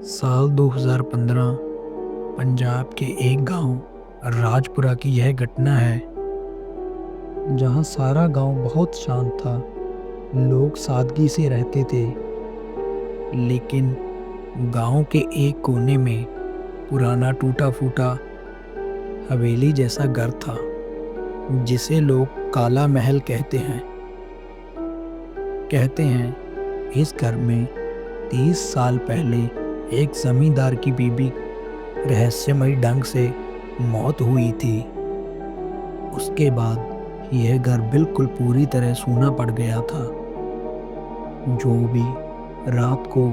साल 2015 पंजाब के एक गांव राजपुरा की यह घटना है, जहां सारा गांव बहुत शांत था। लोग सादगी से रहते थे, लेकिन गांव के एक कोने में पुराना टूटा-फूटा हवेली जैसा घर था, जिसे लोग काला महल कहते हैं। कहते हैं इस घर में 30 साल पहले एक जमींदार की बीबी रहस्यमयी ढंग से मौत हुई थी। उसके बाद यह घर बिल्कुल पूरी तरह सूना पड़ गया था। जो भी रात को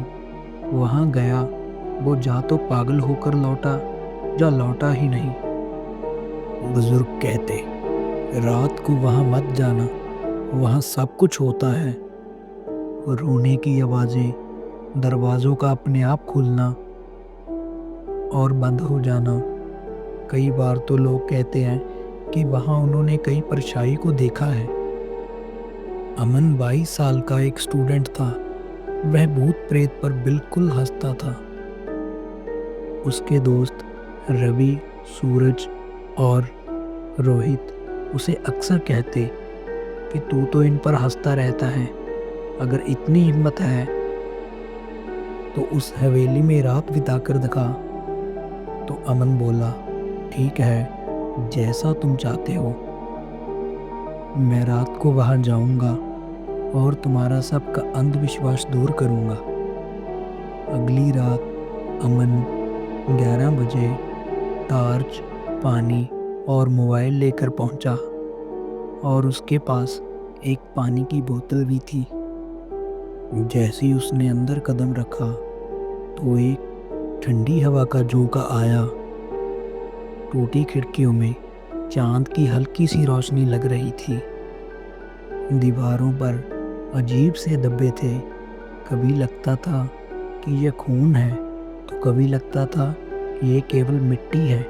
वहां गया वो जा तो पागल होकर लौटा या लौटा ही नहीं। बुजुर्ग कहते, रात को वहां मत जाना, वहां सब कुछ होता है। रोने की आवाजें, दरवाजों का अपने आप खुलना और बंद हो जाना। कई बार तो लोग कहते हैं कि वहां उन्होंने कई परछाई को देखा है। अमन 22 साल का एक स्टूडेंट था। वह भूत प्रेत पर बिल्कुल हंसता था। उसके दोस्त रवि, सूरज और रोहित उसे अक्सर कहते कि तू तो इन पर हंसता रहता है, अगर इतनी हिम्मत है तो उस हवेली में रात बिता कर दिखा। तो अमन बोला, ठीक है, जैसा तुम चाहते हो। मैं रात को वहां जाऊंगा और तुम्हारा सबका अंधविश्वास दूर करूंगा। अगली रात अमन 11 बजे टॉर्च, पानी और मोबाइल लेकर पहुंचा और उसके पास एक पानी की बोतल भी थी। जैसे ही उसने अंदर कदम रखा तो एक ठंडी हवा का झोंका आया। टूटी खिड़कियों में चांद की हल्की सी रोशनी लग रही थी। दीवारों पर अजीब से धब्बे थे। कभी लगता था कि यह खून है, तो कभी लगता था कि ये केवल मिट्टी है।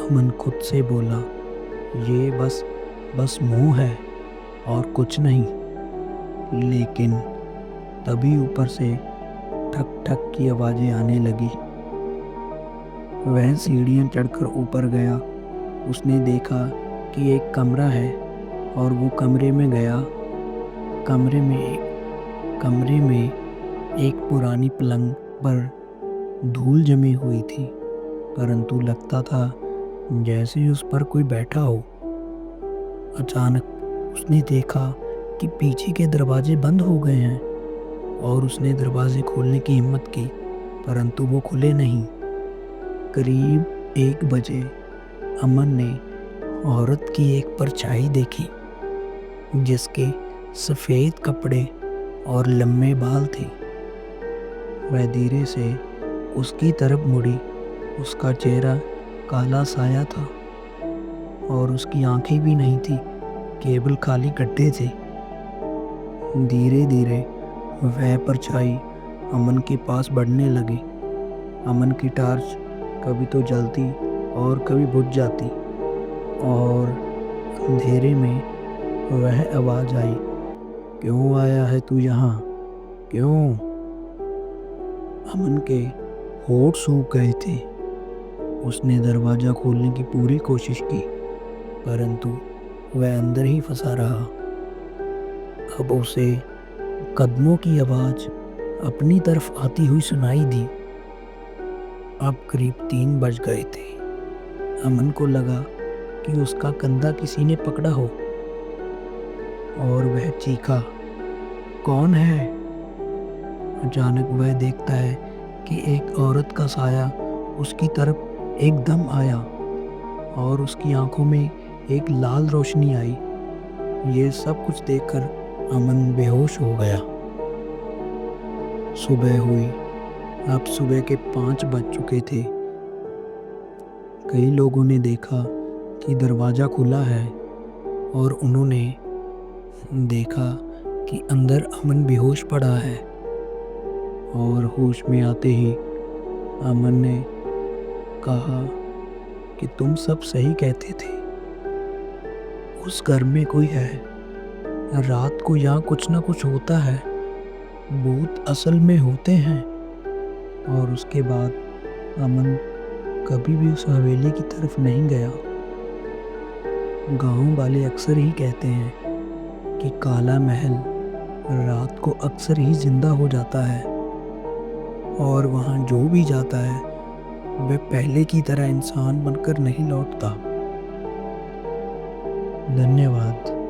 अमन खुद से बोला, ये बस मुंह है और कुछ नहीं। लेकिन तभी ऊपर से ठक ठक की आवाजें आने लगी। वह सीढ़ियां चढ़कर ऊपर गया। उसने देखा कि एक कमरा है और वो कमरे में गया। कमरे में एक पुरानी पलंग पर धूल जमी हुई थी, परंतु लगता था जैसे उस पर कोई बैठा हो। अचानक उसने देखा कि पीछे के दरवाजे बंद हो गए हैं और उसने दरवाजे खोलने की हिम्मत की, परंतु वो खुले नहीं। करीब 1 बजे अमन ने औरत की एक परछाई देखी, जिसके सफ़ेद कपड़े और लंबे बाल थे। वह धीरे से उसकी तरफ मुड़ी। उसका चेहरा काला साया था और उसकी आंखें भी नहीं थी, केवल खाली गड्ढे थे। धीरे धीरे वह परछाई अमन के पास बढ़ने लगी। अमन की टॉर्च कभी तो जलती और कभी बुझ जाती और अंधेरे में वह आवाज आई, क्यों आया है तू यहाँ, क्यों? अमन के होठ सूख गए थे। उसने दरवाज़ा खोलने की पूरी कोशिश की, परंतु वह अंदर ही फंसा रहा। अब उसे कदमों की आवाज़ अपनी तरफ आती हुई सुनाई दी। अब करीब 3 बज गए थे। अमन को लगा कि उसका कंधा किसी ने पकड़ा हो और वह चीखा, कौन है? अचानक वह देखता है कि एक औरत का साया उसकी तरफ एकदम आया और उसकी आंखों में एक लाल रोशनी आई। ये सब कुछ देखकर अमन बेहोश हो गया। सुबह हुई। अब सुबह के 5 बज चुके थे। कई लोगों ने देखा कि दरवाज़ा खुला है और उन्होंने देखा कि अंदर अमन बेहोश पड़ा है। और होश में आते ही अमन ने कहा कि तुम सब सही कहते थे, उस घर में कोई है रात को यहाँ कुछ ना कुछ होता है। भूत असल में होते हैं। और उसके बाद अमन कभी भी उस हवेली की तरफ नहीं गया। गांव वाले अक्सर ही कहते हैं कि काला महल रात को अक्सर ही जिंदा हो जाता है और वहाँ जो भी जाता है वह पहले की तरह इंसान बनकर नहीं लौटता। धन्यवाद।